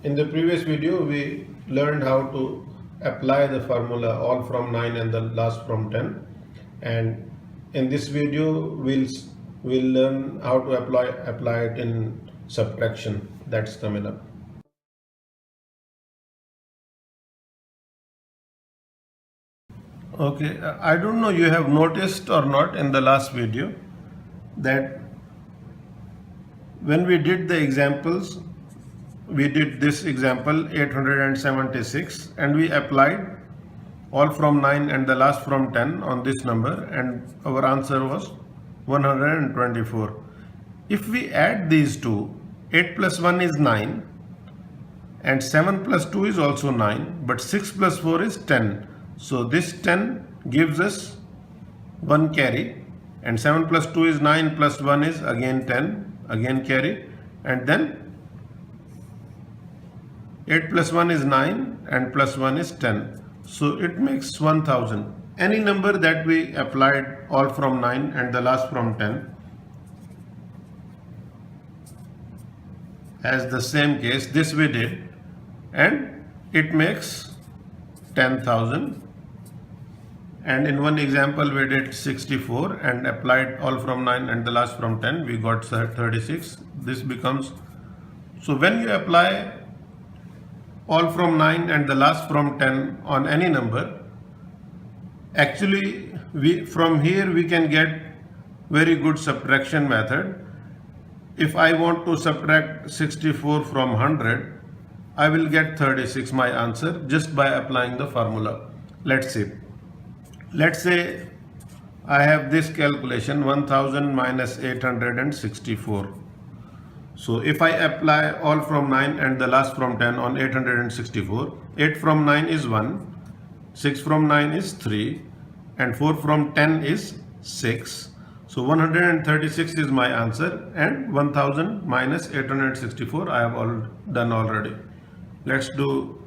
In the previous video, we learned how to apply the formula all from 9 and the last from 10. And in this video, we'll learn how to apply it in subtraction that's coming up. Okay, I don't know you have noticed or not in the last video that when we did the examples, we did this example 876 and we applied all from 9 and the last from 10 on this number, and our answer was 124. If we add these two, 8 plus 1 is 9 and 7 plus 2 is also 9, but 6 plus 4 is 10. So this 10 gives us 1 carry, and 7 plus 2 is 9 plus 1 is again 10, again carry, and then 8 plus 1 is 9 and plus 1 is 10. So it makes 1000. Any number that we applied all from 9 and the last from 10 has the same case. This we did, and it makes 10,000. And in one example we did 64 and applied all from 9 and the last from 10, we got 36. This becomes, so when you apply all from 9 and the last from 10 on any number, actually from here we can get very good subtraction method. If I want to subtract 64 from 100, I will get 36, my answer, just by applying the formula. Let's see. Let's say I have this calculation 1000 minus 864. So if I apply all from 9 and the last from 10 on 864, 8 from 9 is 1, 6 from 9 is 3, and 4 from 10 is 6. So 136 is my answer, and 1000 minus 864 I have done already. Let's do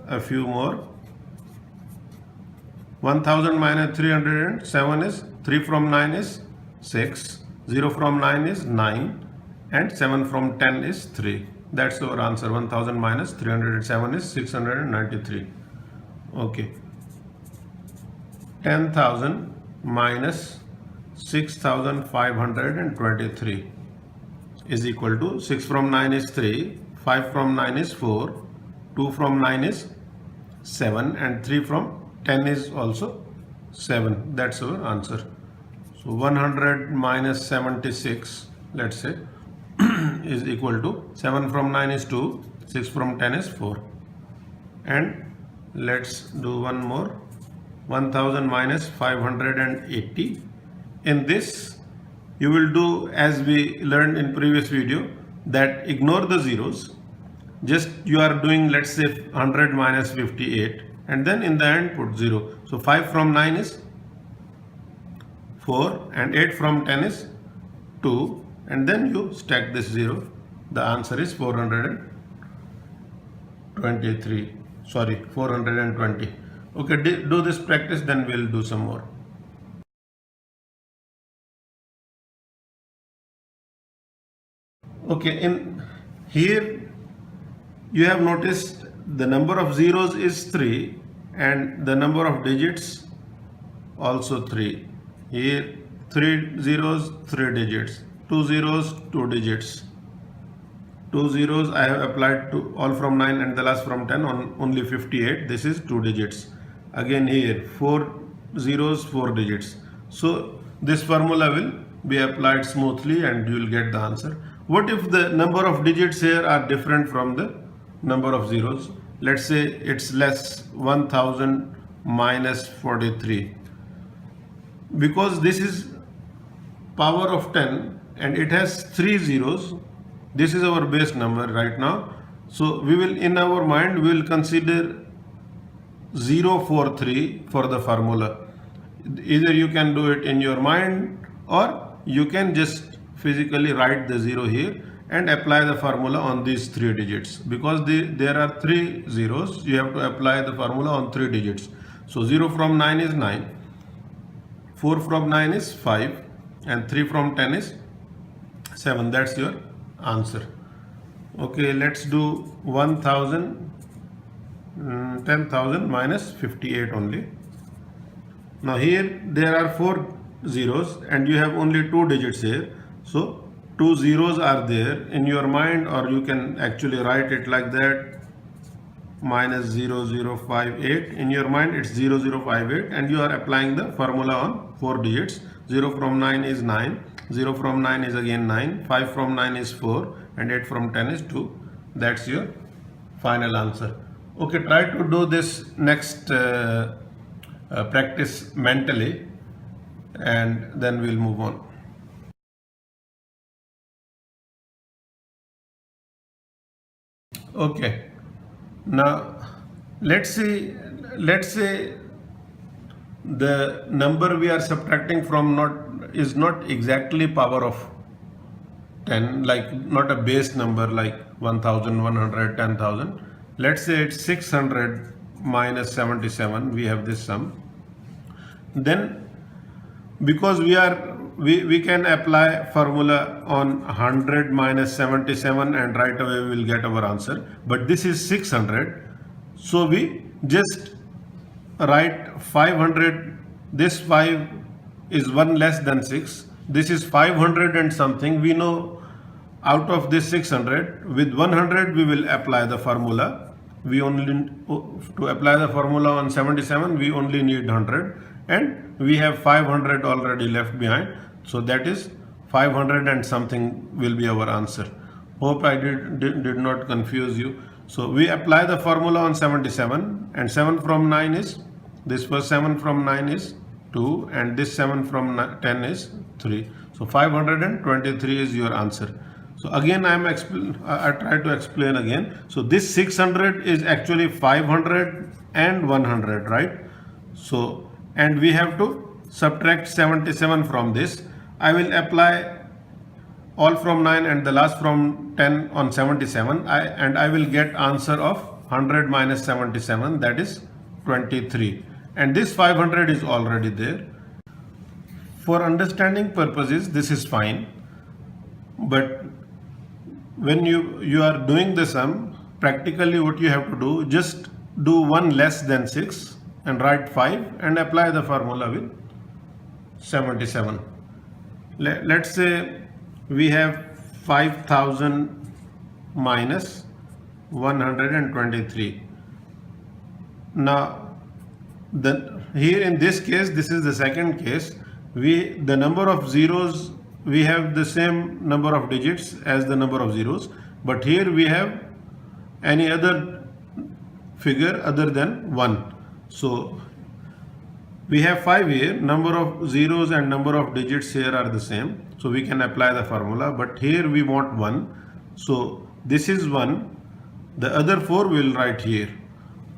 a few more. 1000 minus 307 is 3 from 9 is 6, 0 from 9 is 9, and 7 from 10 is 3. That's our answer. 1000 minus 307 is 693. Okay. 10,000 minus 6,523 is equal to 6 from 9 is 3, 5 from 9 is 4, 2 from 9 is 7, and 3 from 10 is also 7. That's our answer. So 100 minus 76, let's say, is equal to 7 from 9 is 2, 6 from 10 is 4. And let's do one more. 1000 minus 580. In this, you will do as we learned in previous video, that ignore the zeros. Just you are doing, let's say, 100 minus 58, and then in the end put 0. So 5 from 9 is 4 and 8 from 10 is 2, and then you stack this 0. The answer is 423. Sorry, 420. Okay, do this practice, then we'll do some more. Okay, in here you have noticed the number of zeros is 3 and the number of digits also 3. Here 3 zeros, 3 digits, 2 zeros, 2 digits. 2 zeros I have applied to all from 9 and the last from 10 on only 58. This is 2 digits. Again here 4 zeros, 4 digits. So this formula will be applied smoothly and you will get the answer. What if the number of digits here are different from the number of zeros? Let's say it's less, 1000 minus 43. Because this is power of 10 and it has 3 zeros, this is our base number right now. So we will, in our mind, we will consider 043 for the formula. Either you can do it in your mind or you can just physically write the 0 here and apply the formula on these 3 digits. Because there are 3 zeros, you have to apply the formula on 3 digits. So 0 from 9 is 9, 4 from 9 is 5, and 3 from 10 is 7. That's your answer. Okay, let's do 1000, 10,000 minus 58 only. Now here there are 4 zeros and you have only 2 digits here. So 2 zeros are there in your mind, or you can actually write it like that, minus 0058. In your mind it's 0058, and you are applying the formula on 4 digits. 0 from 9 is 9, 0 from 9 is again 9, 5 from 9 is 4, and 8 from 10 is 2. That's your final answer. Okay, try to do this next practice mentally, and then we'll move on. Okay, now let's say the number we are subtracting from is not exactly power of 10, like not a base number like 1100, 10,000. Let's say it's 600 minus 77. We have this sum. Then because we can apply formula on 100 minus 77 and right away we will get our answer. But this is 600, so we just write 500. This 5 is 1 less than 6. This is 500 and something. We know out of this 600, with 100 we will apply the formula. We only to apply the formula on 77 we only need 100, and we have 500 already left behind, so that is 500 and something will be our answer. Hope I did not confuse you. So we apply the formula on 77, and 7 from 9 is, this first 7 from 9 is 2, and this 7 from 10 is 3. So 523 is your answer. So again I try to explain again. So this 600 is actually 500 and 100, right? So, and we have to subtract 77 from this. I will apply all from 9 and the last from 10 on 77, and I will get answer of 100 minus 77, that is 23, and this 500 is already there. For understanding purposes this is fine, but when you are doing the sum, practically what you have to do, just do 1 less than 6 and write 5 and apply the formula with 77. Let's say we have 5000 minus 123. Now here in this case, this is the second case, the number of zeros, we have the same number of digits as the number of zeros, but here we have any other figure other than 1. So we have 5 here, number of zeros and number of digits here are the same, so we can apply the formula, but here we want 1. So this is 1, the other 4 will write here.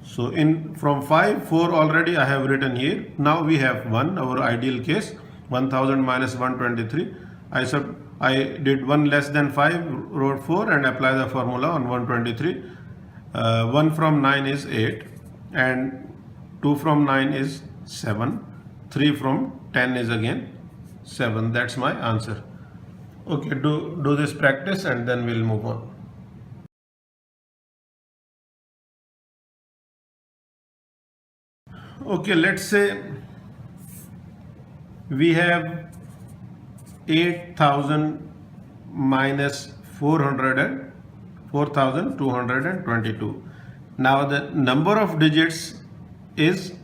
So from 5, 4 already I have written here. Now we have 1, our ideal case, 1000 minus 123. I did 1 less than 5, wrote 4 and apply the formula on 123. 1 from 9 is 8, and 2 from 9 is 7, 3 from 10 is again 7. That's my answer. Okay, do this practice and then we'll move on. Okay, let's say we have 8000 minus 4222. Now the number of digits is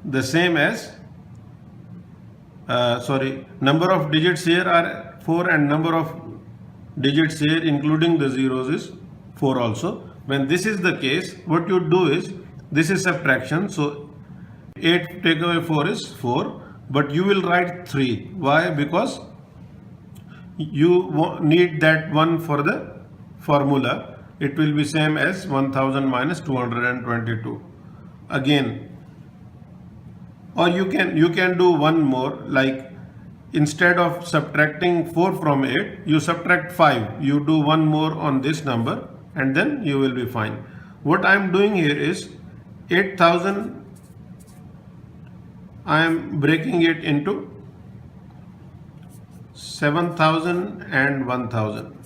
the same as number of digits here are 4, and number of digits here including the zeros is 4 also. When this is the case, what you do is, this is subtraction, so 8 take away 4 is 4, but you will write 3. Why? Because you need that one for the formula. It will be same as 1000 minus 222 again. Or you can do one more, like instead of subtracting 4 from 8, you subtract 5. You do one more on this number and then you will be fine. What I am doing here is 8000, I am breaking it into 7000 and 1000.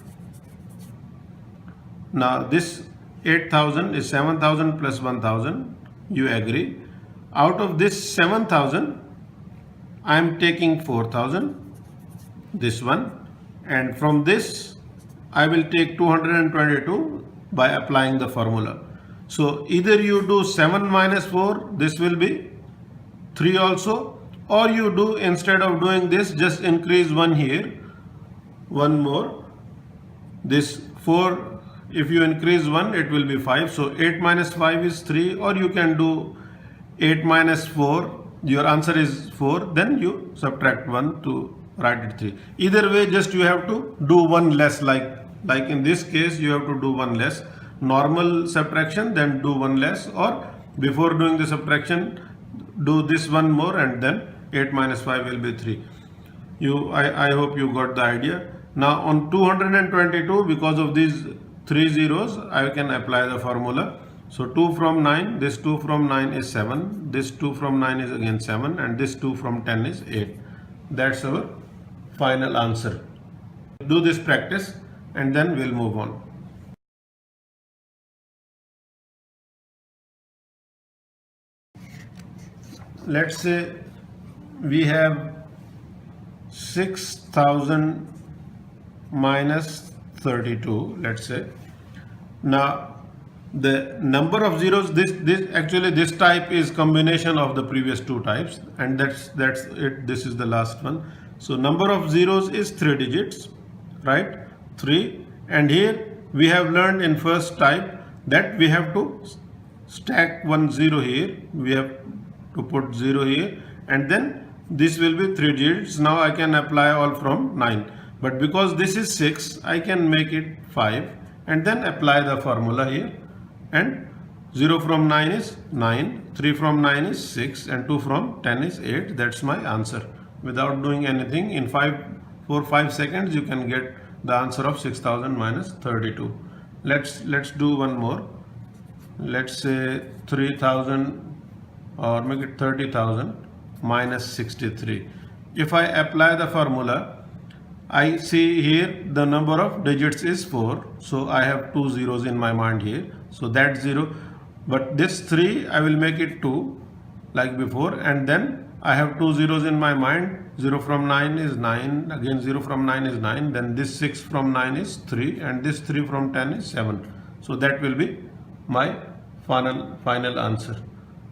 Now this 8,000 is 7,000 plus 1,000. You agree. Out of this 7,000, I am taking 4,000, this one, and from this I will take 222 by applying the formula. So either you do 7 minus 4, this will be 3 also, or you do, instead of doing this, just increase 1 here, 1 more, this 4, if you increase 1 it will be 5, so 8 minus 5 is 3, or you can do 8 minus 4, your answer is 4, then you subtract 1 to write it 3. Either way, just you have to do 1 less, like in this case you have to do 1 less, normal subtraction, then do 1 less, or before doing the subtraction do this 1 more, and then 8 minus 5 will be 3. I hope you got the idea. Now on 222, because of these 3 zeros, I can apply the formula. So 2 from 9, this 2 from 9 is 7, this 2 from 9 is again 7, and this 2 from 10 is 8. That's our final answer. Do this practice and then we'll move on. Let's say we have 6,000 minus 32, let's say. Now the number of zeros, this type is combination of the previous two types, and that's it. This is the last one. So number of zeros is 3 digits, right? 3. And here we have learned in first type that we have to stack 1 0 here, we have to put 0 here, and then this will be 3 digits. Now I can apply all from 9, but because this is 6, I can make it 5 and then apply the formula here. And 0 from 9 is 9, 3 from 9 is 6, and 2 from 10 is 8. That's my answer. Without doing anything, in 4-5 seconds you can get the answer of 6,000 minus 32. Let's do one more. Let's say 3,000, or make it 30,000 minus 63. If I apply the formula, I see here the number of digits is 4, so I have 2 zeros in my mind here, so that 0, but this 3 I will make it 2 like before, and then I have 2 zeros in my mind. 0 from 9 is 9, again 0 from 9 is 9, then this 6 from 9 is 3, and this 3 from 10 is 7. So that will be my final answer.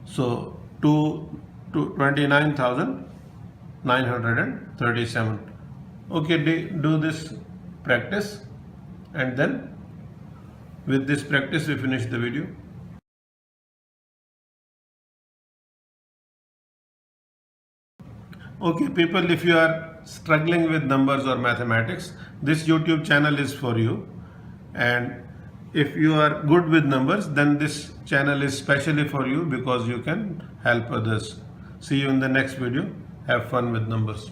So 29,937. Okay, do this practice, and then with this practice we finish the video. Okay people, if you are struggling with numbers or mathematics, this YouTube channel is for you. And if you are good with numbers, then this channel is specially for you, because you can help others. See you in the next video. Have fun with numbers.